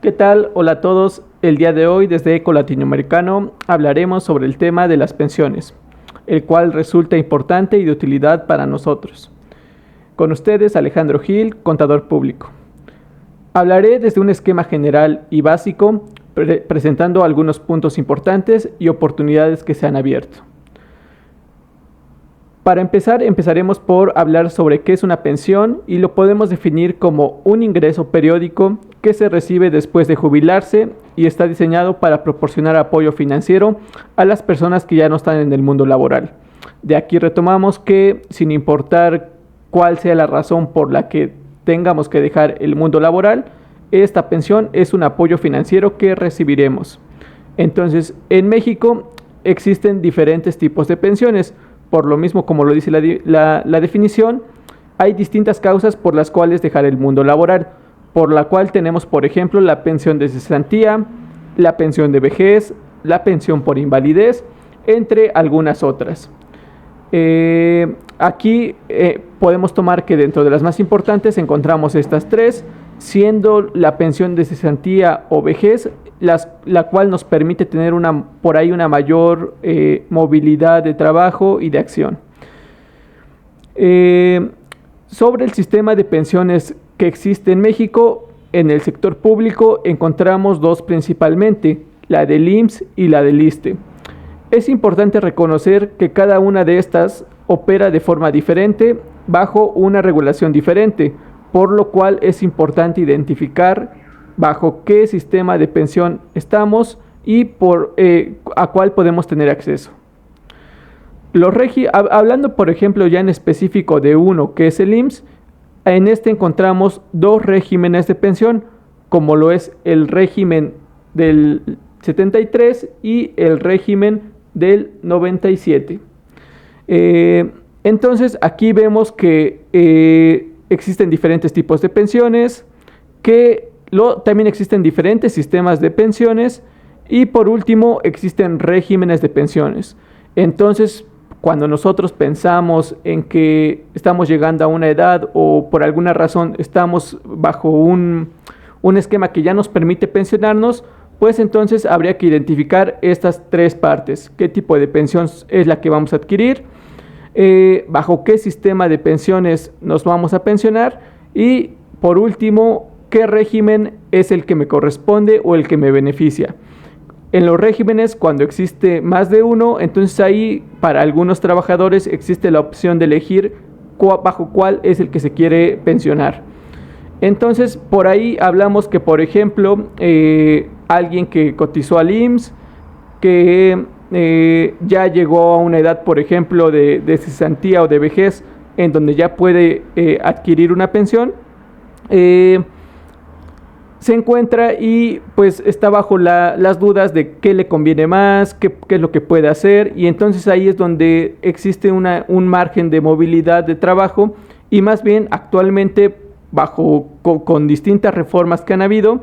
¿Qué tal? Hola a todos. El día de hoy desde Eco Latinoamericano hablaremos sobre el tema de las pensiones, el cual resulta importante y de utilidad para nosotros. Con ustedes Alejandro Gil, contador público. Hablaré desde un esquema general y básico, presentando algunos puntos importantes y oportunidades que se han abierto. Para empezar, empezaremos por hablar sobre qué es una pensión y lo podemos definir como un ingreso periódico que se recibe después de jubilarse y está diseñado para proporcionar apoyo financiero a las personas que ya no están en el mundo laboral. De aquí retomamos que, sin importar cuál sea la razón por la que tengamos que dejar el mundo laboral, esta pensión es un apoyo financiero que recibiremos. Entonces, en México existen diferentes tipos de pensiones. Por lo mismo, como lo dice la definición, hay distintas causas por las cuales dejar el mundo laboral, por la cual tenemos, por ejemplo, la pensión de cesantía, la pensión de vejez, la pensión por invalidez, entre algunas otras. Aquí podemos tomar que dentro de las más importantes encontramos estas tres, siendo la pensión de cesantía o vejez, la cual nos permite tener por ahí una mayor movilidad de trabajo y de acción. Sobre el sistema de pensiones que existe en México, en el sector público encontramos dos principalmente, la del IMSS y la del ISSSTE. Es importante reconocer que cada una de estas opera de forma diferente bajo una regulación diferente, por lo cual es importante identificar bajo qué sistema de pensión estamos y a cuál podemos tener acceso. Hablando, por ejemplo, ya en específico de uno que es el IMSS, en este encontramos dos regímenes de pensión, como lo es el régimen del 73 y el régimen del 97. Entonces aquí vemos que existen diferentes tipos de pensiones, también existen diferentes sistemas de pensiones y por último existen regímenes de pensiones. Entonces, cuando nosotros pensamos en que estamos llegando a una edad o por alguna razón estamos bajo un esquema que ya nos permite pensionarnos, pues entonces habría que identificar estas tres partes. ¿Qué tipo de pensión es la que vamos a adquirir? ¿Bajo qué sistema de pensiones nos vamos a pensionar? Y por último, ¿qué régimen es el que me corresponde o el que me beneficia? En los regímenes, cuando existe más de uno, entonces ahí para algunos trabajadores existe la opción de elegir bajo cuál es el que se quiere pensionar. Entonces, por ahí hablamos que, por ejemplo, alguien que cotizó al IMSS, que ya llegó a una edad, por ejemplo, de cesantía o de vejez, en donde ya puede adquirir una pensión, se encuentra y pues está bajo las dudas de qué le conviene más, qué es lo que puede hacer, y entonces ahí es donde existe un margen de movilidad de trabajo, y más bien actualmente con distintas reformas que han habido,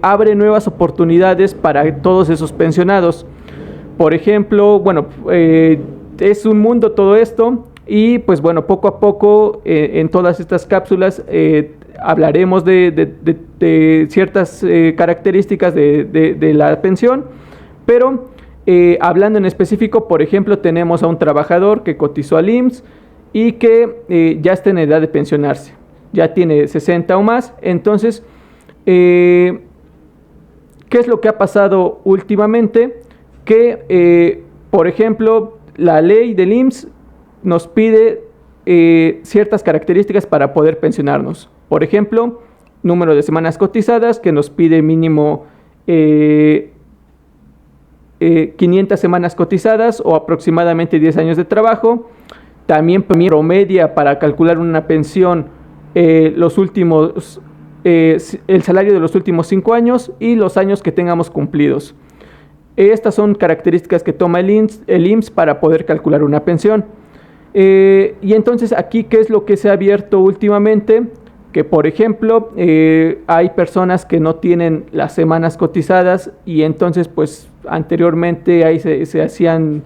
abre nuevas oportunidades para todos esos pensionados. Por ejemplo, bueno, es un mundo todo esto, y pues bueno, poco a poco en todas estas cápsulas hablaremos de ciertas características de la pensión, pero hablando en específico, por ejemplo, tenemos a un trabajador que cotizó al IMSS y que ya está en edad de pensionarse, ya tiene 60 o más. Entonces, ¿qué es lo que ha pasado últimamente? Que, por ejemplo, la ley del IMSS nos pide ciertas características para poder pensionarnos. Por ejemplo, número de semanas cotizadas, que nos pide mínimo 500 semanas cotizadas o aproximadamente 10 años de trabajo. También promedia para calcular una pensión el salario de los últimos 5 años y los años que tengamos cumplidos. Estas son características que toma el IMSS para poder calcular una pensión. Y entonces aquí, ¿qué es lo que se ha abierto últimamente? Que, por ejemplo, hay personas que no tienen las semanas cotizadas y entonces, pues, anteriormente ahí se hacían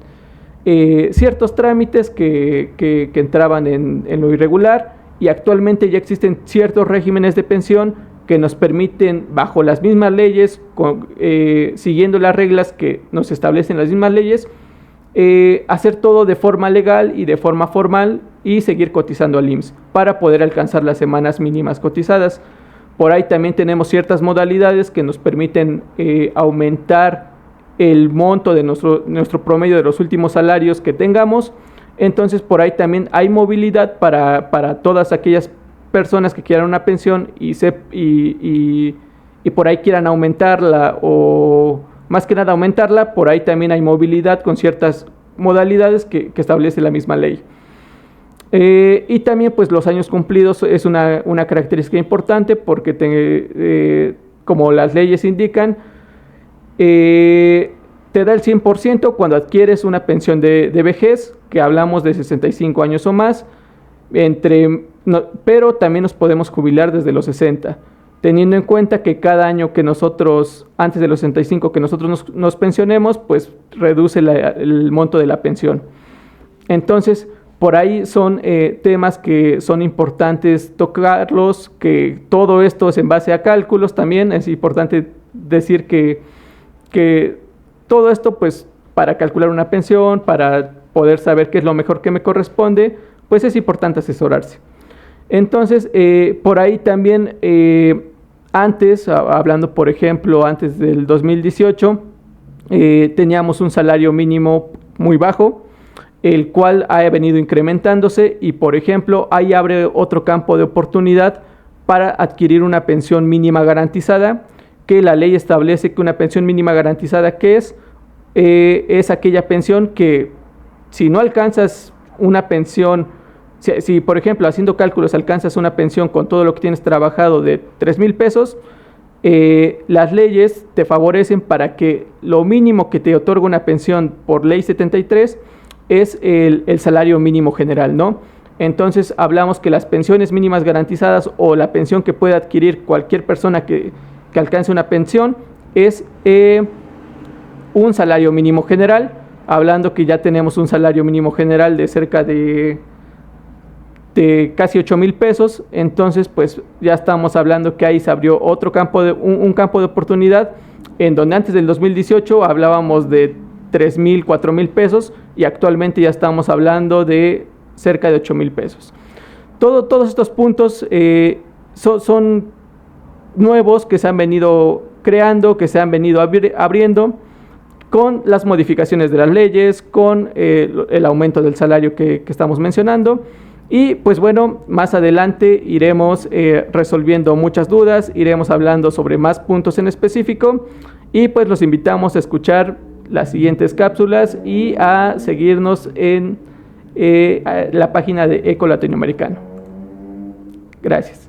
ciertos trámites que entraban en lo irregular, y actualmente ya existen ciertos regímenes de pensión que nos permiten, bajo las mismas leyes, siguiendo las reglas que nos establecen las mismas leyes, hacer todo de forma legal y de forma formal y seguir cotizando al IMSS para poder alcanzar las semanas mínimas cotizadas. Por ahí también tenemos ciertas modalidades que nos permiten aumentar el monto de nuestro promedio de los últimos salarios que tengamos. Entonces por ahí también hay movilidad para todas aquellas personas que quieran una pensión y por ahí quieran aumentarla, o más que nada aumentarla. Por ahí también hay movilidad con ciertas modalidades que establece la misma ley. Y también pues los años cumplidos es una característica importante porque como las leyes indican, te da el 100% cuando adquieres una pensión de vejez, que hablamos de 65 años o más, pero también nos podemos jubilar desde los 60, teniendo en cuenta que cada año que nosotros, antes de los 65, que nosotros nos pensionemos, pues reduce el monto de la pensión. Entonces, por ahí son temas que son importantes tocarlos, que todo esto es en base a cálculos también. Es importante decir que todo esto, pues, para calcular una pensión, para poder saber qué es lo mejor que me corresponde, pues es importante asesorarse. Entonces, por ahí también, antes, hablando por ejemplo, antes del 2018, teníamos un salario mínimo muy bajo, el cual ha venido incrementándose y, por ejemplo, ahí abre otro campo de oportunidad para adquirir una pensión mínima garantizada, que la ley establece que una pensión mínima garantizada, ¿qué es? Es aquella pensión que, si no alcanzas una pensión, si por ejemplo, haciendo cálculos, alcanzas una pensión con todo lo que tienes trabajado de 3,000 pesos, las leyes te favorecen para que lo mínimo que te otorga una pensión por ley 73 es el salario mínimo general, ¿no? Entonces hablamos que las pensiones mínimas garantizadas, o la pensión que puede adquirir cualquier persona que alcance una pensión, es un salario mínimo general, hablando que ya tenemos un salario mínimo general de cerca de casi 8,000 pesos. Entonces pues ya estamos hablando que ahí se abrió otro campo un campo de oportunidad, en donde antes del 2018 hablábamos de 3,000, 4,000 pesos, y actualmente ya estamos hablando de cerca de 8,000 pesos. Todos estos puntos son nuevos que se han venido creando, que se han venido abriendo con las modificaciones de las leyes, con el aumento del salario que estamos mencionando. Y pues bueno, más adelante iremos resolviendo muchas dudas, iremos hablando sobre más puntos en específico, y pues los invitamos a escuchar las siguientes cápsulas y a seguirnos en la página de Eco Latinoamericano. Gracias.